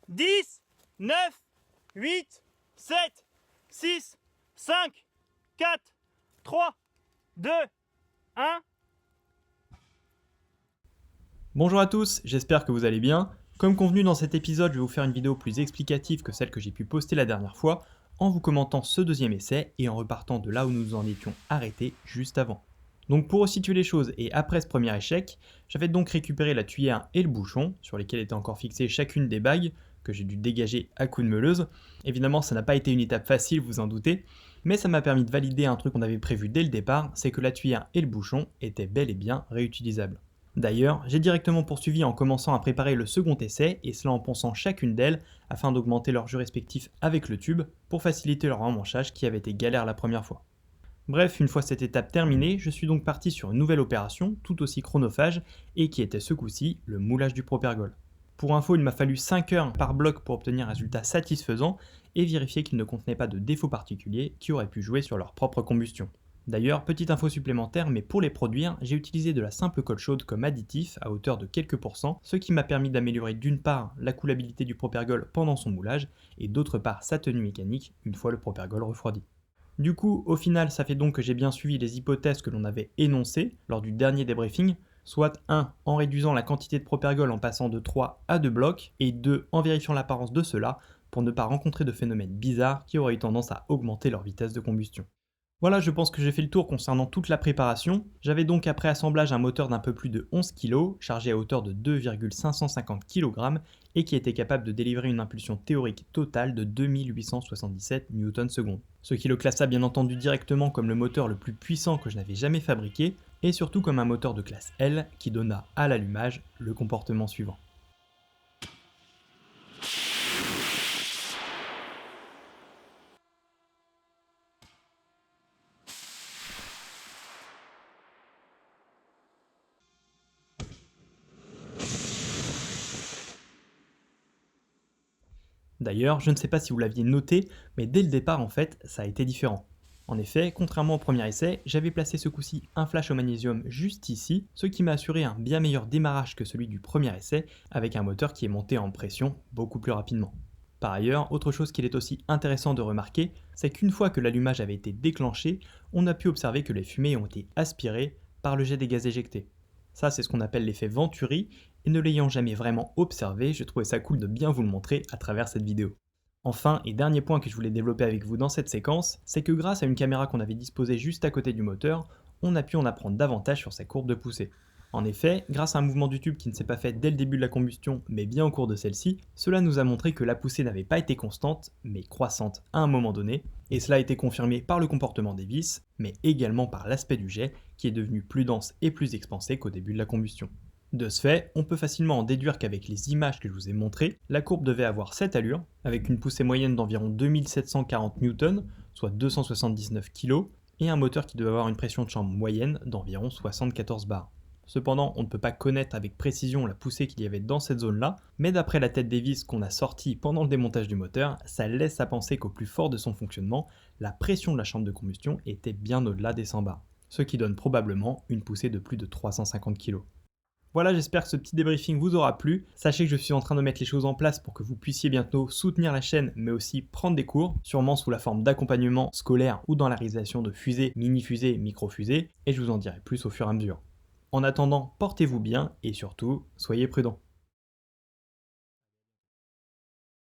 10, 9, 8, 7, 6, 5, 4, 3, 2, 1. Bonjour à tous, j'espère que vous allez bien. Comme convenu dans cet épisode, je vais vous faire une vidéo plus explicative que celle que j'ai pu poster la dernière fois, en vous commentant ce deuxième essai et en repartant de là où nous en étions arrêtés juste avant. Donc pour resituer les choses et après ce premier échec, j'avais donc récupéré la tuyère et le bouchon, sur lesquels étaient encore fixées chacune des bagues, que j'ai dû dégager à coups de meuleuse. Évidemment, ça n'a pas été une étape facile, vous en doutez, mais ça m'a permis de valider un truc qu'on avait prévu dès le départ, c'est que la tuyère et le bouchon étaient bel et bien réutilisables. D'ailleurs, j'ai directement poursuivi en commençant à préparer le second essai, et cela en ponçant chacune d'elles afin d'augmenter leur jeu respectif avec le tube pour faciliter leur emmanchage qui avait été galère la première fois. Bref, une fois cette étape terminée, je suis donc parti sur une nouvelle opération tout aussi chronophage et qui était ce coup-ci le moulage du propergol. Pour info, il m'a fallu 5 heures par bloc pour obtenir un résultat satisfaisant et vérifier qu'il ne contenait pas de défauts particuliers qui auraient pu jouer sur leur propre combustion. D'ailleurs, petite info supplémentaire, mais pour les produire, j'ai utilisé de la simple colle chaude comme additif à hauteur de quelques pourcents, ce qui m'a permis d'améliorer d'une part la coulabilité du propergol pendant son moulage et d'autre part sa tenue mécanique une fois le propergol refroidi. Du coup, au final, ça fait donc que j'ai bien suivi les hypothèses que l'on avait énoncées lors du dernier débriefing, soit 1 en réduisant la quantité de propergol en passant de 3 à 2 blocs, et 2 en vérifiant l'apparence de cela pour ne pas rencontrer de phénomènes bizarres qui auraient eu tendance à augmenter leur vitesse de combustion. Voilà, je pense que j'ai fait le tour concernant toute la préparation. J'avais donc après assemblage un moteur d'un peu plus de 11 kg, chargé à hauteur de 2,550 kg, et qui était capable de délivrer une impulsion théorique totale de 2877 Newtons/s, ce qui le classa bien entendu directement comme le moteur le plus puissant que je n'avais jamais fabriqué, et surtout comme un moteur de classe L qui donna à l'allumage le comportement suivant. D'ailleurs, je ne sais pas si vous l'aviez noté, mais dès le départ en fait, ça a été différent. En effet, contrairement au premier essai, j'avais placé ce coup-ci un flash au magnésium juste ici, ce qui m'a assuré un bien meilleur démarrage que celui du premier essai, avec un moteur qui est monté en pression beaucoup plus rapidement. Par ailleurs, autre chose qu'il est aussi intéressant de remarquer, c'est qu'une fois que l'allumage avait été déclenché, on a pu observer que les fumées ont été aspirées par le jet des gaz éjectés. Ça, c'est ce qu'on appelle l'effet Venturi, et ne l'ayant jamais vraiment observé, je trouvais ça cool de bien vous le montrer à travers cette vidéo. Enfin, et dernier point que je voulais développer avec vous dans cette séquence, c'est que grâce à une caméra qu'on avait disposée juste à côté du moteur, on a pu en apprendre davantage sur sa courbe de poussée. En effet, grâce à un mouvement du tube qui ne s'est pas fait dès le début de la combustion, mais bien au cours de celle-ci, cela nous a montré que la poussée n'avait pas été constante, mais croissante à un moment donné, et cela a été confirmé par le comportement des vis, mais également par l'aspect du jet, qui est devenu plus dense et plus expansé qu'au début de la combustion. De ce fait, on peut facilement en déduire qu'avec les images que je vous ai montrées, la courbe devait avoir cette allure, avec une poussée moyenne d'environ 2740 newtons, soit 279 kg, et un moteur qui devait avoir une pression de chambre moyenne d'environ 74 bars. Cependant, on ne peut pas connaître avec précision la poussée qu'il y avait dans cette zone-là, mais d'après la tête des vis qu'on a sortie pendant le démontage du moteur, ça laisse à penser qu'au plus fort de son fonctionnement, la pression de la chambre de combustion était bien au-delà des 100 bars, ce qui donne probablement une poussée de plus de 350 kg. Voilà, j'espère que ce petit débriefing vous aura plu. Sachez que je suis en train de mettre les choses en place pour que vous puissiez bientôt soutenir la chaîne, mais aussi prendre des cours, sûrement sous la forme d'accompagnement scolaire ou dans la réalisation de fusées, mini-fusées, micro-fusées, et je vous en dirai plus au fur et à mesure. En attendant, portez-vous bien et surtout, soyez prudents.